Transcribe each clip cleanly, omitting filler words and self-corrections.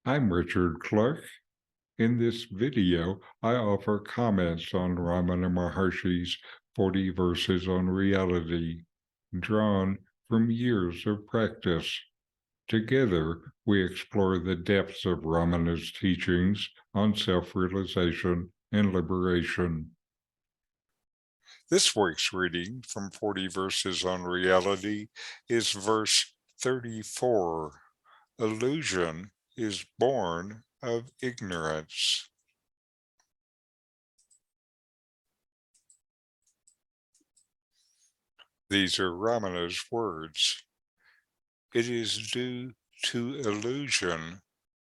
I'm Richard Clarke. In this video, I offer comments on Ramana Maharshi's 40 Verses on Reality, drawn from years of practice. Together, we explore the depths of Ramana's teachings on self-realization and liberation. This week's reading from 40 Verses on Reality is verse 34. Illusion is born of ignorance. These are Ramana's words. It is due to illusion,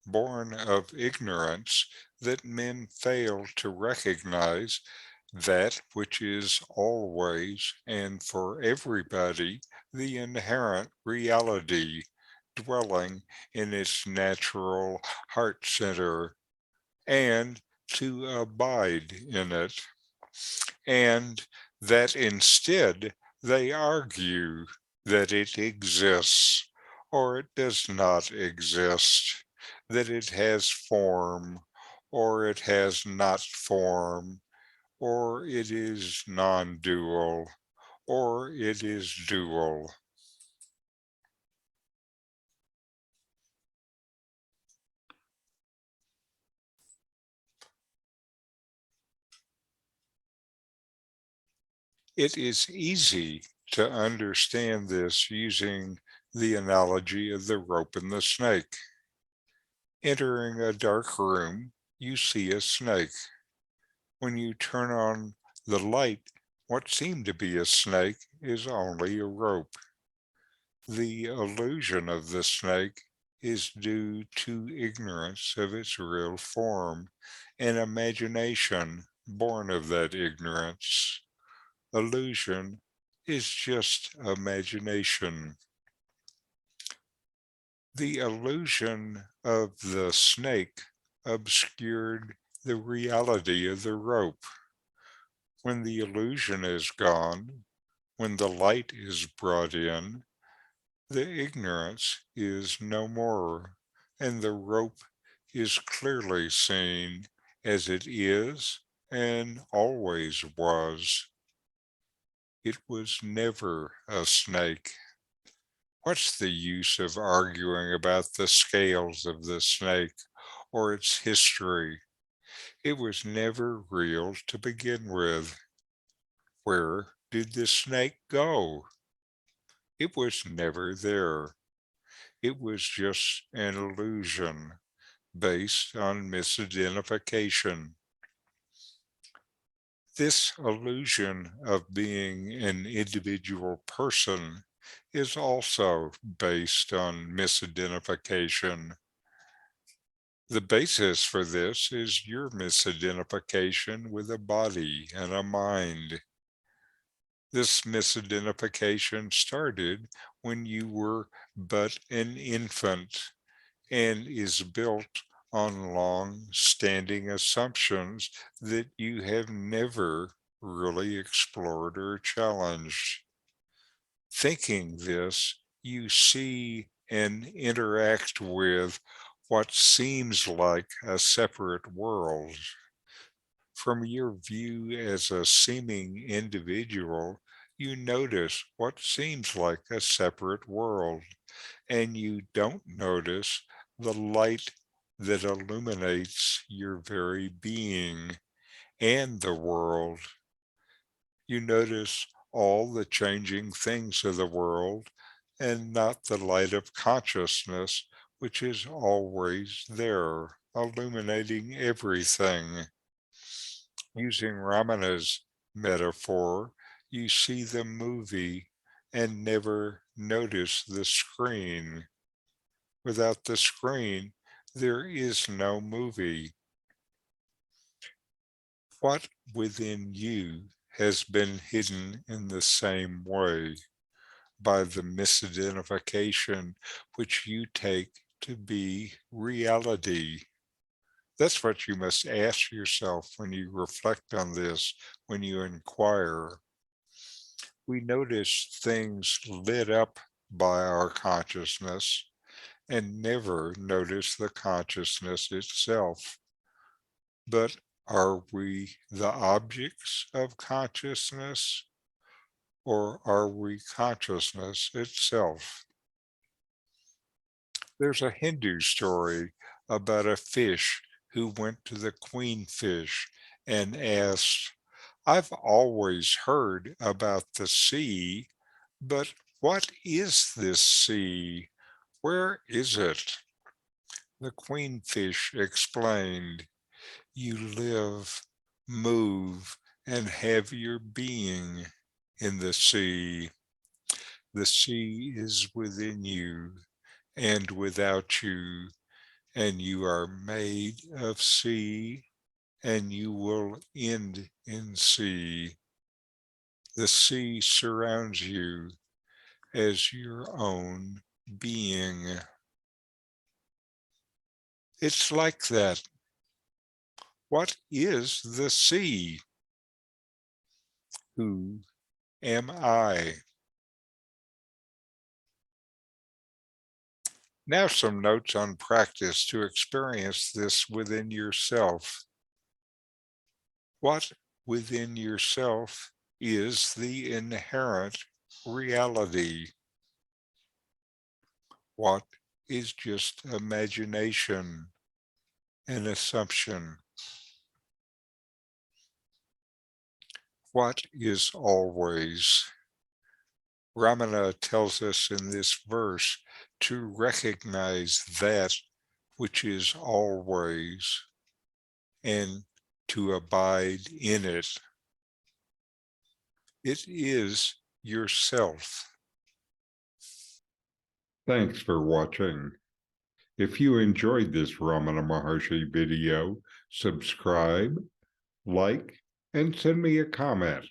born of ignorance, that men fail to recognize that which is always and for everybody the inherent reality dwelling in its natural heart center, and to abide in it, and that instead they argue that it exists or it does not exist, that it has form or it has not form, or it is non-dual or it is dual. It is easy to understand this using the analogy of the rope and the snake. Entering a dark room, you see a snake. When you turn on the light, what seemed to be a snake is only a rope. The illusion of the snake is due to ignorance of its real form, and imagination born of that ignorance. Illusion is just imagination. The illusion of the snake obscured the reality of the rope. When the illusion is gone, when the light is brought in, the ignorance is no more, and the rope is clearly seen as it is and always was. It was never a snake. What's the use of arguing about the scales of the snake or its history? It was never real to begin with. Where did the snake go? It was never there. It was just an illusion based on misidentification. This illusion of being an individual person is also based on misidentification. The basis for this is your misidentification with a body and a mind. This misidentification started when you were but an infant and is built on long-standing assumptions that you have never really explored or challenged. Thinking this, you see and interact with what seems like a separate world. From your view as a seeming individual, you notice what seems like a separate world, and you don't notice the light that illuminates your very being and the world. You notice all the changing things of the world and not the light of consciousness, which is always there, illuminating everything. Using Ramana's metaphor, you see the movie and never notice the screen. Without the screen, there is no movie. What within you has been hidden in the same way by the misidentification which you take to be reality? That's what you must ask yourself when you reflect on this, when you inquire. We notice things lit up by our consciousness, and never notice the consciousness itself. But are we the objects of consciousness, or are we consciousness itself? There's a Hindu story about a fish who went to the queen fish and asked, "I've always heard about the sea, but what is this sea? Where is it?" The queen fish explained, "You live, move, and have your being in the sea. The sea is within you and without you, and you are made of sea, and you will end in sea. The sea surrounds you as your own being." It's like that. What is the sea? Who am I? Now, some notes on practice to experience this within yourself. What within yourself is the inherent reality? What is just imagination and assumption? What is always? Ramana tells us in this verse to recognize that which is always and to abide in it. It is yourself. Thanks for watching. If you enjoyed this Ramana Maharshi video, subscribe, like, and send me a comment.